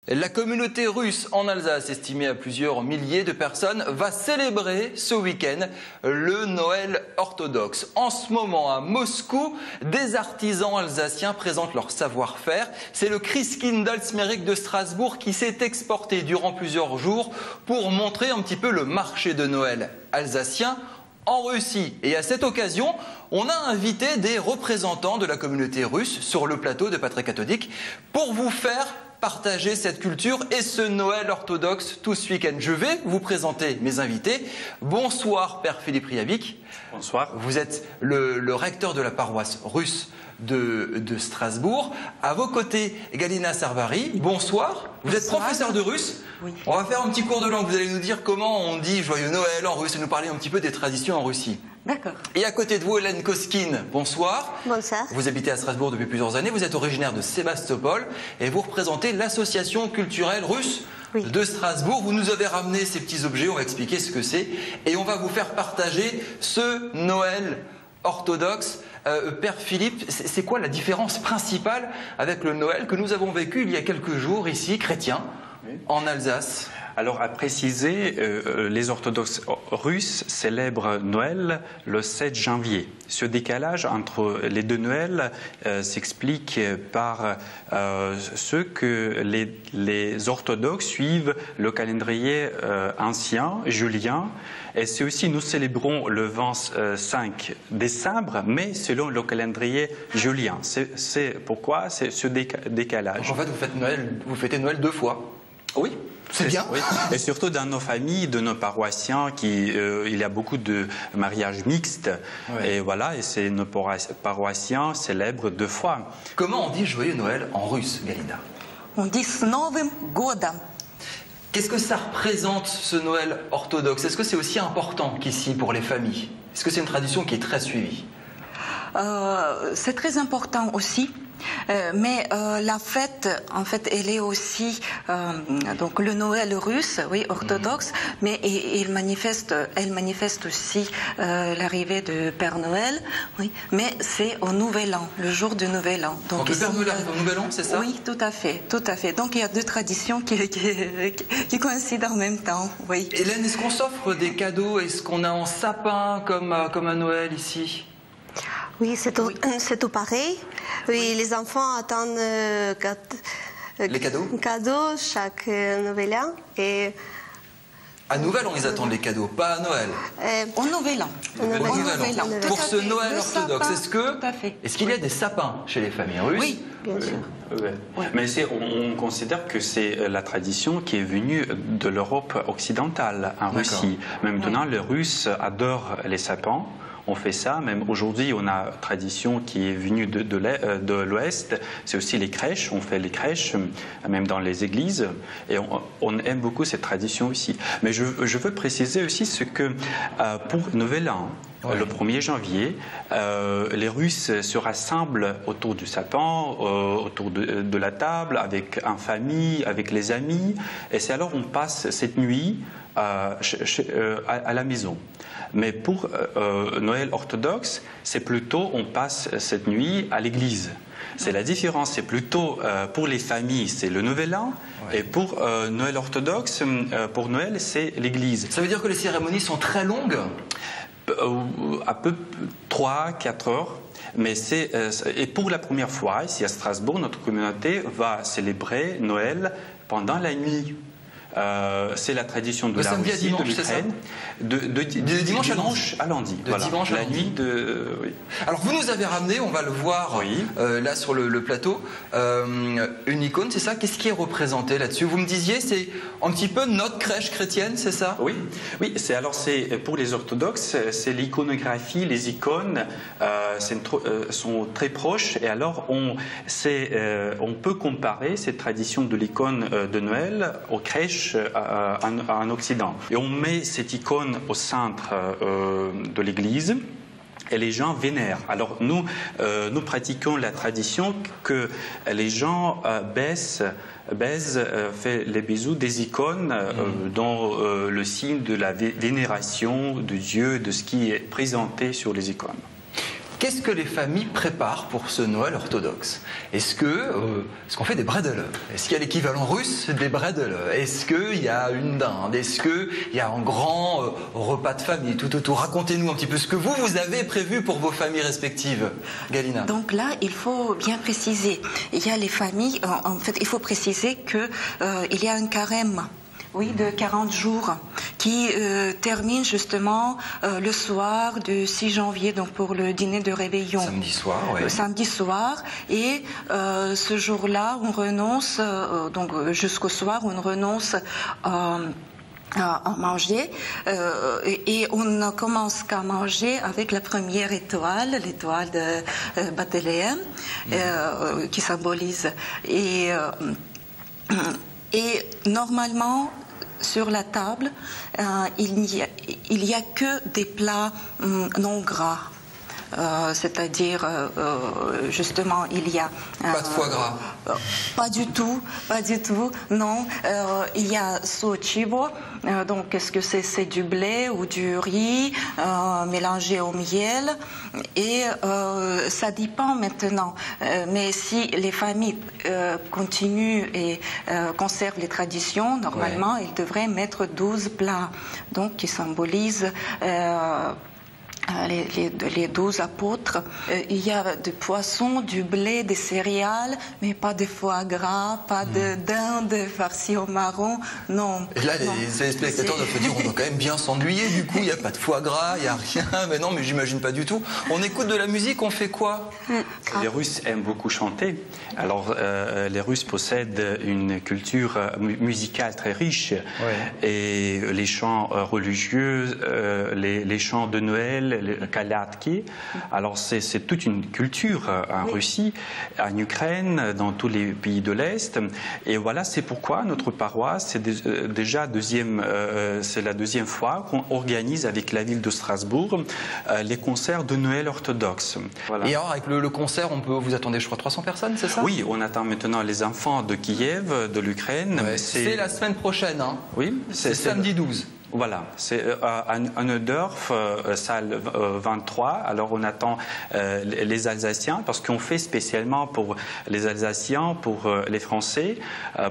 La communauté russe en Alsace, estimée à plusieurs milliers de personnes, va célébrer ce week-end le Noël orthodoxe. En ce moment, à Moscou, des artisans alsaciens présentent leur savoir-faire. C'est le Christkindlesmerk de Strasbourg qui s'est exporté durant plusieurs jours pour montrer un petit peu le marché de Noël alsacien en Russie. Et à cette occasion, on a invité des représentants de la communauté russe sur le plateau de Patrick Cathodique pour vous faire partager cette culture et ce Noël orthodoxe tout ce week-end. Je vais vous présenter mes invités. Bonsoir Père Philippe Riabik. Bonsoir. Vous êtes le recteur de la paroisse russe de Strasbourg. À vos côtés, Galina Sarvari. Bonsoir. Vous êtes professeur de russe. Oui. On va faire un petit cours de langue. Vous allez nous dire comment on dit Joyeux Noël en russe et nous parler un petit peu des traditions en Russie. D'accord. Et à côté de vous, Hélène Koskine, bonsoir. Bonsoir. Vous habitez à Strasbourg depuis plusieurs années, vous êtes originaire de Sébastopol et vous représentez l'association culturelle russe de Strasbourg. Vous nous avez ramené ces petits objets, on va expliquer ce que c'est et on va vous faire partager ce Noël orthodoxe. Père Philippe, c'est quoi la différence principale avec le Noël que nous avons vécu il y a quelques jours ici, chrétien, en Alsace ? Alors, à préciser, les orthodoxes russes célèbrent Noël le 7 janvier. Ce décalage entre les deux Noëls s'explique par ce que les orthodoxes suivent le calendrier ancien, julien. Et c'est aussi, nous célébrons le 25 décembre, mais selon le calendrier julien. C'est pourquoi c'est ce décalage. En fait, vous fêtez Noël deux fois. Oui. C'est bien. Oui. Et surtout dans nos familles, de nos paroissiens, il y a beaucoup de mariages mixtes. Ouais. Et voilà, et nos paroissiens célèbrent deux fois. Comment on dit Joyeux Noël en russe, Galina? On dit S Novым годом. Qu'est-ce que ça représente, ce Noël orthodoxe? Est-ce que c'est aussi important qu'ici pour les familles? Est-ce que c'est une tradition qui est très suivie? C'est très important aussi. Mais la fête, en fait, elle est aussi donc le Noël russe, oui, orthodoxe, mais elle manifeste aussi l'arrivée de Père Noël, oui, mais c'est au Nouvel An, le jour du Nouvel An. Donc le Père Noël arrive au Nouvel An, c'est ça? Oui, tout à fait, tout à fait. Donc il y a deux traditions qui coïncident en même temps, oui. Hélène, est-ce qu'on s'offre des cadeaux? Est-ce qu'on a un sapin comme à Noël ici? Oui, c'est tout pareil. Oui, les enfants attendent les cadeaux chaque Nouvel An. Et à Nouvel An, ils attendent les cadeaux, pas à Noël. Au Nouvel An. Pour ce Noël orthodoxe, est-ce qu'il y a des sapins chez les familles russes? Oui, bien sûr. Oui. Mais on considère que c'est la tradition qui est venue de l'Europe occidentale en Russie. Maintenant, les Russes adorent les sapins. On fait ça, même aujourd'hui, on a une tradition qui est venue de l'Ouest, c'est aussi les crèches, on fait les crèches, même dans les églises, et on aime beaucoup cette tradition aussi. Mais je veux préciser aussi ce que pour Nouvel An, le 1er janvier, les Russes se rassemblent autour du sapin, autour de la table, en famille, avec les amis, et c'est alors on passe cette nuit à la maison. Mais pour Noël orthodoxe, c'est plutôt on passe cette nuit à l'église. C'est la différence, c'est plutôt pour les familles, c'est le Nouvel An, et pour Noël orthodoxe, pour Noël, c'est l'église. Ça veut dire que les cérémonies sont très longues? À peu 3-4 heures. Mais et pour la première fois, ici à Strasbourg, notre communauté va célébrer Noël pendant la nuit. C'est la tradition de la Russie, de l'Ukraine. De dimanche à lundi. De dimanche à lundi. Nuit de... Oui. Alors vous nous avez ramené, on va le voir là sur le plateau, une icône, c'est ça? Qu'est-ce qui est représenté là-dessus? Vous me disiez, c'est un petit peu notre crèche chrétienne, c'est ça? Oui, c'est pour les orthodoxes, c'est l'iconographie, les icônes sont très proches, et alors on peut comparer cette tradition de l'icône de Noël aux crèches en Occident. Et on met cette icône au centre de l'église et les gens vénèrent. Alors nous pratiquons la tradition que les gens baisent fait les bisous des icônes dans le signe de la vénération de Dieu, de ce qui est présenté sur les icônes. qu'est-ce que les familles préparent pour ce Noël orthodoxe? Est-ce qu'on fait des bredel? Est-ce qu'il y a l'équivalent russe des bredel? Est-ce qu'il y a une dinde? Est-ce qu'il y a un grand repas de famille tout autour? Racontez-nous un petit peu ce que vous avez prévu pour vos familles respectives. Galina. Donc là, il faut bien préciser. Il y a les familles, en fait, il faut préciser que il y a un carême. Oui, de 40 jours, qui termine justement le soir du 6 janvier, donc pour le dîner de réveillon. Samedi soir, oui. Samedi soir, et ce jour-là, on renonce, donc jusqu'au soir, on renonce à manger, et on ne commence qu'à manger avec la première étoile, l'étoile de Bethléem, qui symbolise. Et normalement, sur la table, il n'y a que des plats non gras. C'est-à-dire, justement, il y a... pas de foie gras. Pas du tout, non. Il y a sochibo, donc qu'est-ce que c'est? C'est du blé ou du riz mélangé au miel, et ça dépend maintenant. Mais si les familles continuent et conservent les traditions, normalement, ils devraient mettre 12 plats, donc qui symbolisent... les 12 apôtres. Il y a du poisson, du blé, des céréales, mais pas de foie gras, pas de dinde farcie au marron, non. Et là, les spectateurs doivent se dire, on doit quand même bien s'ennuyer, du coup, il n'y a pas de foie gras, il n'y a rien, mais non, mais j'imagine pas du tout. On écoute de la musique, on fait quoi? Les Russes aiment beaucoup chanter. Alors, les Russes possèdent une culture musicale très riche, et les chants religieux, les chants de Noël, le kalatki. Alors c'est toute une culture en Russie, en Ukraine, dans tous les pays de l'Est. Et voilà, c'est pourquoi notre paroisse, c'est déjà c'est la deuxième fois qu'on organise avec la ville de Strasbourg les concerts de Noël orthodoxe. Voilà. Et alors avec le concert, vous attendez, je crois, 300 personnes, c'est ça? Oui, on attend maintenant les enfants de Kiev, de l'Ukraine. C'est la semaine prochaine, hein? Oui, c'est samedi 12. Voilà, c'est à Neudorf, salle 23. Alors on attend les Alsaciens, parce qu'on fait spécialement pour les Alsaciens, pour les Français,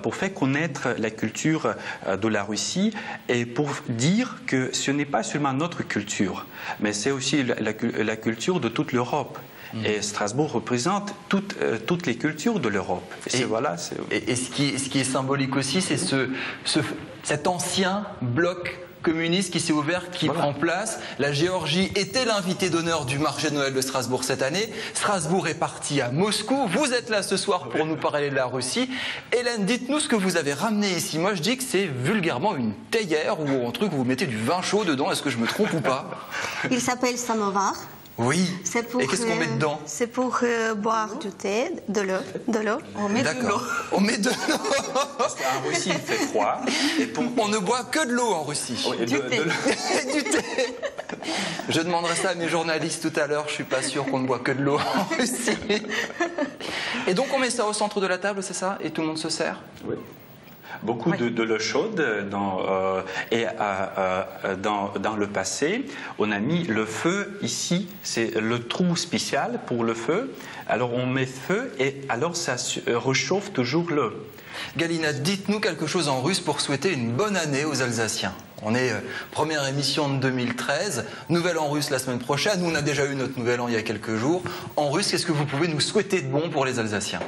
pour faire connaître la culture de la Russie, et pour dire que ce n'est pas seulement notre culture, mais c'est aussi la culture de toute l'Europe. Et Strasbourg représente toutes les cultures de l'Europe. Et ce qui est symbolique aussi, c'est cet ancien bloc communiste qui s'est ouvert, qui prend place. La Géorgie était l'invité d'honneur du marché de Noël de Strasbourg cette année. Strasbourg est parti à Moscou. Vous êtes là ce soir pour nous parler de la Russie. Hélène, dites-nous ce que vous avez ramené ici. Moi, je dis que c'est vulgairement une théière ou un truc où vous mettez du vin chaud dedans. Est-ce que je me trompe ou pas? Il s'appelle samovar. Oui. Pour, et qu'est-ce qu'on met dedans? C'est pour boire du thé, de l'eau. On met de l'eau. On met de l'eau. Parce qu'en Russie, il fait froid. Et on ne boit que de l'eau en Russie. Du thé. Du thé. Je demanderai ça à mes journalistes tout à l'heure. Je suis pas sûr qu'on ne boit que de l'eau en Russie. Et donc on met ça au centre de la table, c'est ça? Et tout le monde se sert? Oui. Beaucoup de l'eau chaude dans le passé. On a mis le feu ici, c'est le trou spécial pour le feu. Alors on met feu et alors ça réchauffe toujours l'eau. Galina, dites-nous quelque chose en russe pour souhaiter une bonne année aux Alsaciens. On est première émission de 2013, Nouvel An russe la semaine prochaine. Nous, on a déjà eu notre Nouvel An il y a quelques jours. En russe, qu'est-ce que vous pouvez nous souhaiter de bon pour les Alsaciens?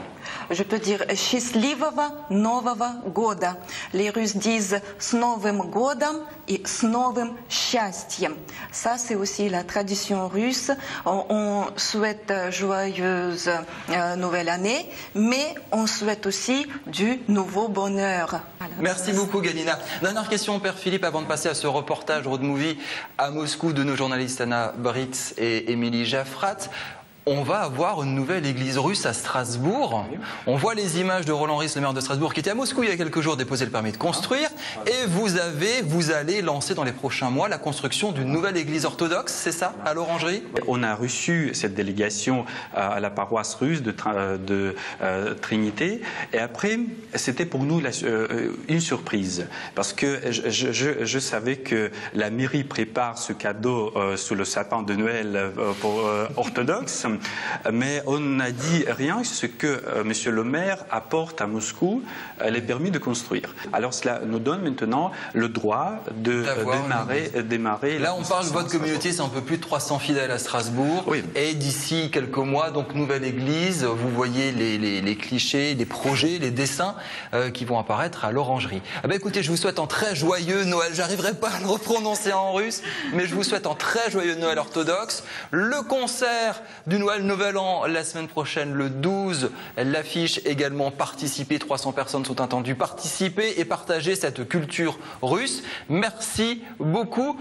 Je peux dire «Счастливого Нового года». Les Russes disent «С Новым годом» et «С новым счастьем». Ça, c'est aussi la tradition russe. On souhaite joyeuse nouvelle année, mais on souhaite aussi du nouveau bonheur. Voilà. Merci beaucoup, Galina. Dernière question, Père Philippe, avant de passer à ce reportage Road Movie à Moscou de nos journalistes Anna Britz et Émilie Jaffrat. on va avoir une nouvelle église russe à Strasbourg. On voit les images de Roland Ries, le maire de Strasbourg, qui était à Moscou il y a quelques jours, déposer le permis de construire. Et vous allez lancer dans les prochains mois la construction d'une nouvelle église orthodoxe, c'est ça, à l'Orangerie? On a reçu cette délégation à la paroisse russe de Trinité. Et après, c'était pour nous une surprise. Parce que je savais que la mairie prépare ce cadeau sous le sapin de Noël pour orthodoxe. Mais on n'a dit rien ce que monsieur le maire apporte à Moscou les permis de construire. Alors cela nous donne maintenant le droit de démarrer. Là, on parle de votre communauté, c'est un peu plus de 300 fidèles à Strasbourg. Oui. Et d'ici quelques mois, donc nouvelle église, vous voyez les clichés, les projets, les dessins qui vont apparaître à l'Orangerie. Ah ben écoutez, je vous souhaite un très joyeux Noël. J'arriverai pas à le reprononcer en russe, mais je vous souhaite un très joyeux Noël orthodoxe. Le concert du Noël Nouvel An la semaine prochaine, le 12. L'affiche également participer. 300 personnes sont attendues participer et partager cette culture russe. Merci beaucoup.